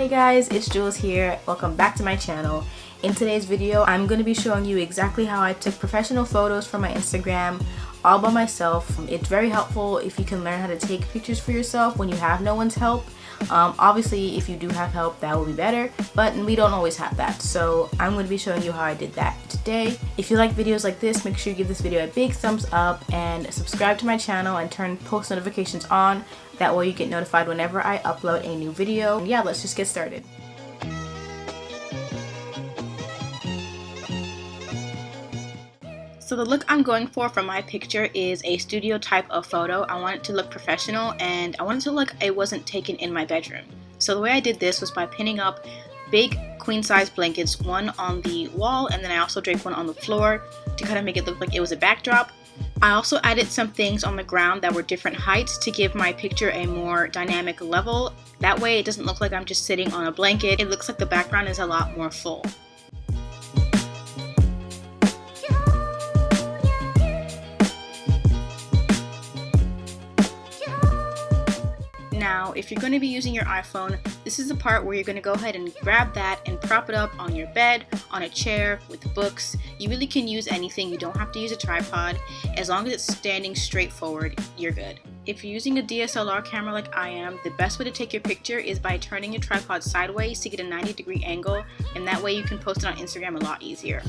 Hey guys, it's Jules here. Welcome back to my channel. In today's video, I'm going to be showing you exactly how I took professional photos for my Instagram all by myself. It's very helpful if you can learn how to take pictures for yourself when you have no one's help. Obviously, if you do have help, that will be better, but we don't always have that. So I'm going to be showing you how I did that today. If you like videos like this, make sure you give this video a big thumbs up and subscribe to my channel and turn post notifications on. That way you get notified whenever I upload a new video. And yeah, let's just get started. So the look I'm going for my picture is a studio type of photo. I want it to look professional and I want it to look like it wasn't taken in my bedroom. So the way I did this was by pinning up big queen size blankets, one on the wall and then I also draped one on the floor to kind of make it look like it was a backdrop. I also added some things on the ground that were different heights to give my picture a more dynamic level. That way it doesn't look like I'm just sitting on a blanket. It looks like the background is a lot more full. Now, if you're going to be using your iPhone, this is the part where you're going to go ahead and grab that and prop it up on your bed, on a chair, with books. You really can use anything. You don't have to use a tripod. As long as it's standing straight forward, you're good. If you're using a DSLR camera like I am, the best way to take your picture is by turning your tripod sideways to get a 90-degree angle, and that way you can post it on Instagram a lot easier.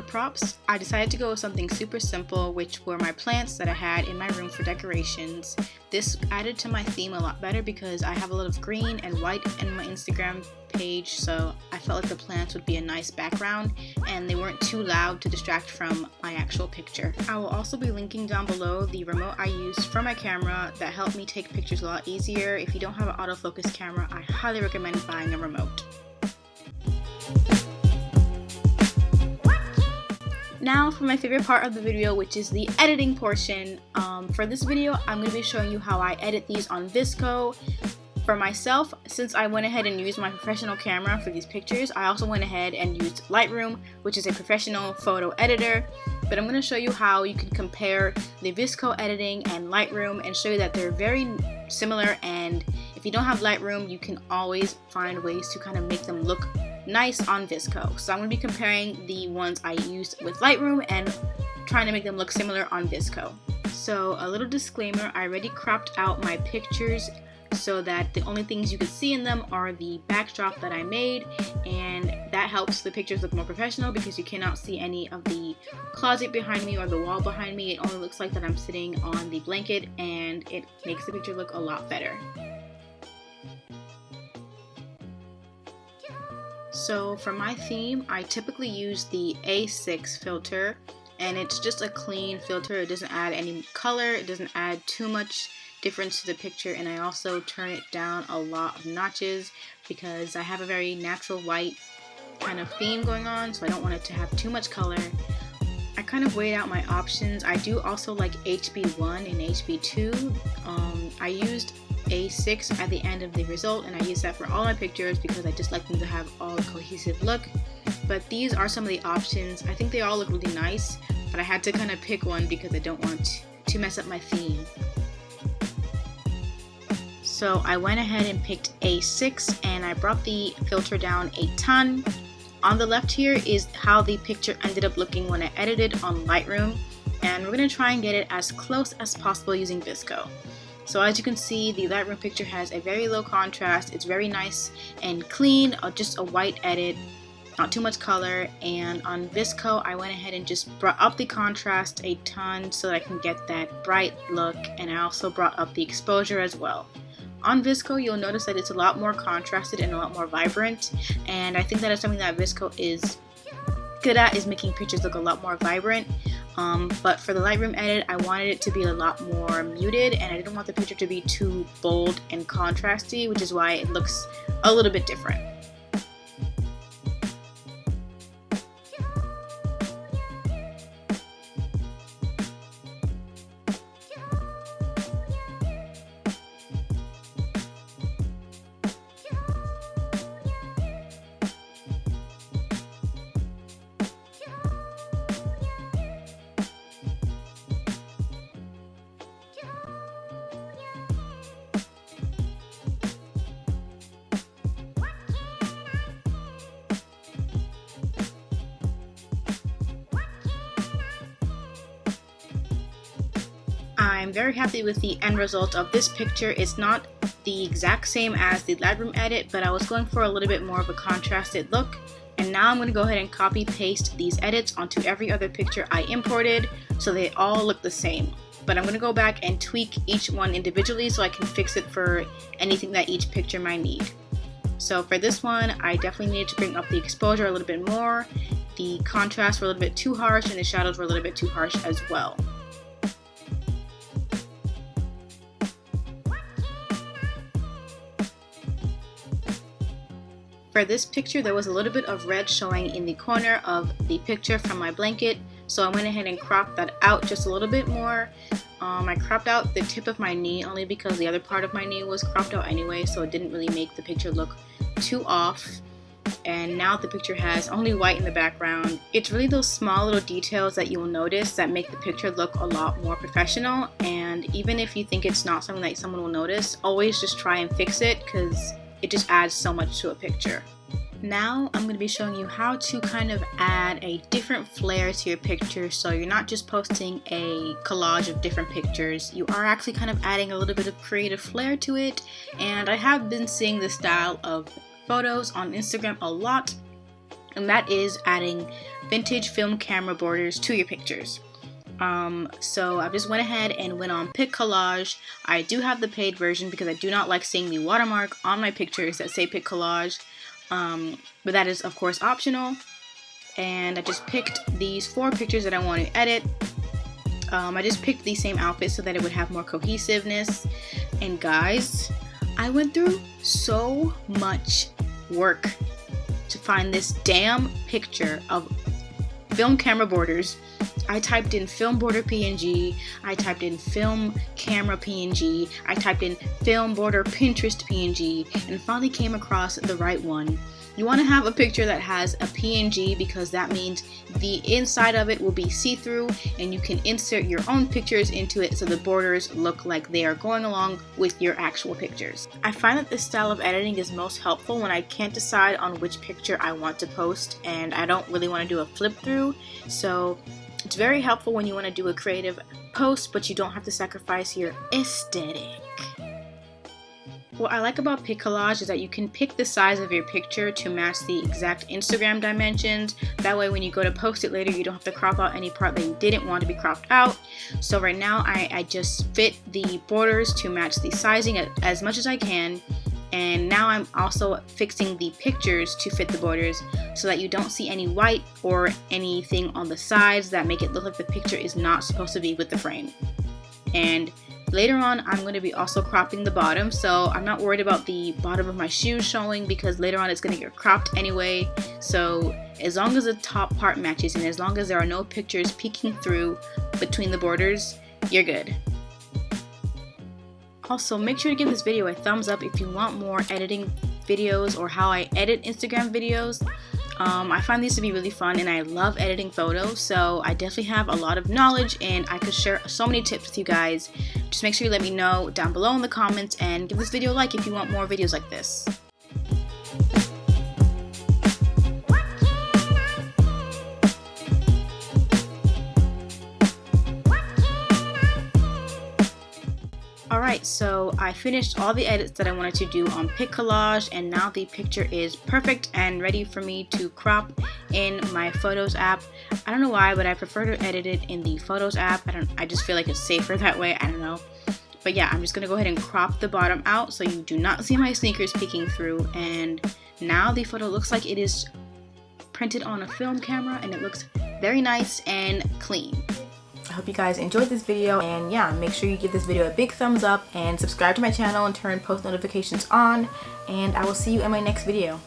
Props, I decided to go with something super simple, which were my plants that I had in my room for decorations. This added to my theme a lot better because I have a lot of green and white in my Instagram page, so I felt like the plants would be a nice background and they weren't too loud to distract from my actual picture. I will also be linking down below the remote I used for my camera that helped me take pictures a lot easier. If you don't have an autofocus camera, I highly recommend buying a remote. Now for my favorite part of the video, which is the editing portion. For this video, I'm going to be showing you how I edit these on VSCO. For myself, since I went ahead and used my professional camera for these pictures, I also went ahead and used Lightroom, which is a professional photo editor. But I'm going to show you how you can compare the VSCO editing and Lightroom and show you that they're very similar, and if you don't have Lightroom, you can always find ways to kind of make them look nice on VSCO. So I'm going to be comparing the ones I used with Lightroom and trying to make them look similar on VSCO. So a little disclaimer, I already cropped out my pictures so that the only things you can see in them are the backdrop that I made, and that helps the pictures look more professional because you cannot see any of the closet behind me or the wall behind me. It only looks like that I'm sitting on the blanket, and it makes the picture look a lot better. So for my theme, I typically use the A6 filter, and it's just a clean filter. It doesn't add any color, it doesn't add too much difference to the picture, and I also turn it down a lot of notches because I have a very natural white kind of theme going on, so I don't want it to have too much color. I kind of weighed out my options. I do also like HB1 and HB2. I used A6 at the end of the result, and I use that for all my pictures because I just like them to have all a cohesive look. But these are some of the options. I think they all look really nice, but I had to kind of pick one because I don't want to mess up my theme. So I went ahead and picked A6 and I brought the filter down a ton. On the left here is how the picture ended up looking when I edited on Lightroom, and we're going to try and get it as close as possible using VSCO. So as you can see, the Lightroom picture has a very low contrast. It's very nice and clean, just a white edit, not too much color. And on VSCO, I went ahead and just brought up the contrast a ton so that I can get that bright look, and I also brought up the exposure as well. On VSCO, you'll notice that it's a lot more contrasted and a lot more vibrant, and I think that is something that VSCO is good at, is making pictures look a lot more vibrant. But for the Lightroom edit, I wanted it to be a lot more muted, and I didn't want the picture to be too bold and contrasty, which is why it looks a little bit different. I'm very happy with the end result of this picture. It's not the exact same as the Lightroom edit, but I was going for a little bit more of a contrasted look. And now I'm going to go ahead and copy paste these edits onto every other picture I imported so they all look the same. But I'm going to go back and tweak each one individually so I can fix it for anything that each picture might need. So for this one, I definitely needed to bring up the exposure a little bit more. The contrast were a little bit too harsh and the shadows were a little bit too harsh as well. For this picture, there was a little bit of red showing in the corner of the picture from my blanket, so I went ahead and cropped that out just a little bit more. I cropped out the tip of my knee only because the other part of my knee was cropped out anyway, so it didn't really make the picture look too off. And now the picture has only white in the background. It's really those small little details that you will notice that make the picture look a lot more professional. And even if you think it's not something that someone will notice, always just try and fix it because it just adds so much to a picture. Now I'm going to be showing you how to kind of add a different flair to your picture, so you're not just posting a collage of different pictures, you are actually kind of adding a little bit of creative flair to it. And I have been seeing this style of photos on Instagram a lot, and that is adding vintage film camera borders to your pictures. So I just went ahead and went on Pic Collage. I do have the paid version because I do not like seeing the watermark on my pictures that say Pic Collage, but that is of course optional. And I just picked these 4 pictures that I want to edit. I just picked the same outfit so that it would have more cohesiveness. And guys, I went through so much work to find this damn picture of film camera borders. I typed in film border PNG, I typed in film camera PNG, I typed in film border Pinterest PNG, and finally came across the right one. You want to have a picture that has a PNG because that means the inside of it will be see-through and you can insert your own pictures into it so the borders look like they are going along with your actual pictures. I find that this style of editing is most helpful when I can't decide on which picture I want to post and I don't really want to do a flip through. So it's very helpful when you want to do a creative post but you don't have to sacrifice your aesthetic. What I like about Pic Collage is that you can pick the size of your picture to match the exact Instagram dimensions. That way when you go to post it later, you don't have to crop out any part that you didn't want to be cropped out. So right now I just fit the borders to match the sizing as much as I can. And now I'm also fixing the pictures to fit the borders so that you don't see any white or anything on the sides that make it look like the picture is not supposed to be with the frame. And later on, I'm going to be also cropping the bottom, so I'm not worried about the bottom of my shoes showing because later on it's going to get cropped anyway. So as long as the top part matches and as long as there are no pictures peeking through between the borders, you're good. Also, make sure to give this video a thumbs up if you want more editing videos or how I edit Instagram videos. I find these to be really fun and I love editing photos, so I definitely have a lot of knowledge and I could share so many tips with you guys. Just make sure you let me know down below in the comments and give this video a like if you want more videos like this. Alright, so I finished all the edits that I wanted to do on Pic Collage and now the picture is perfect and ready for me to crop in my Photos app. I don't know why, but I prefer to edit it in the Photos app. I just feel like it's safer that way. I don't know. But yeah, I'm just going to go ahead and crop the bottom out so you do not see my sneakers peeking through. And now the photo looks like it is printed on a film camera and it looks very nice and clean. I hope you guys enjoyed this video, and yeah, make sure you give this video a big thumbs up and subscribe to my channel and turn post notifications on, and I will see you in my next video.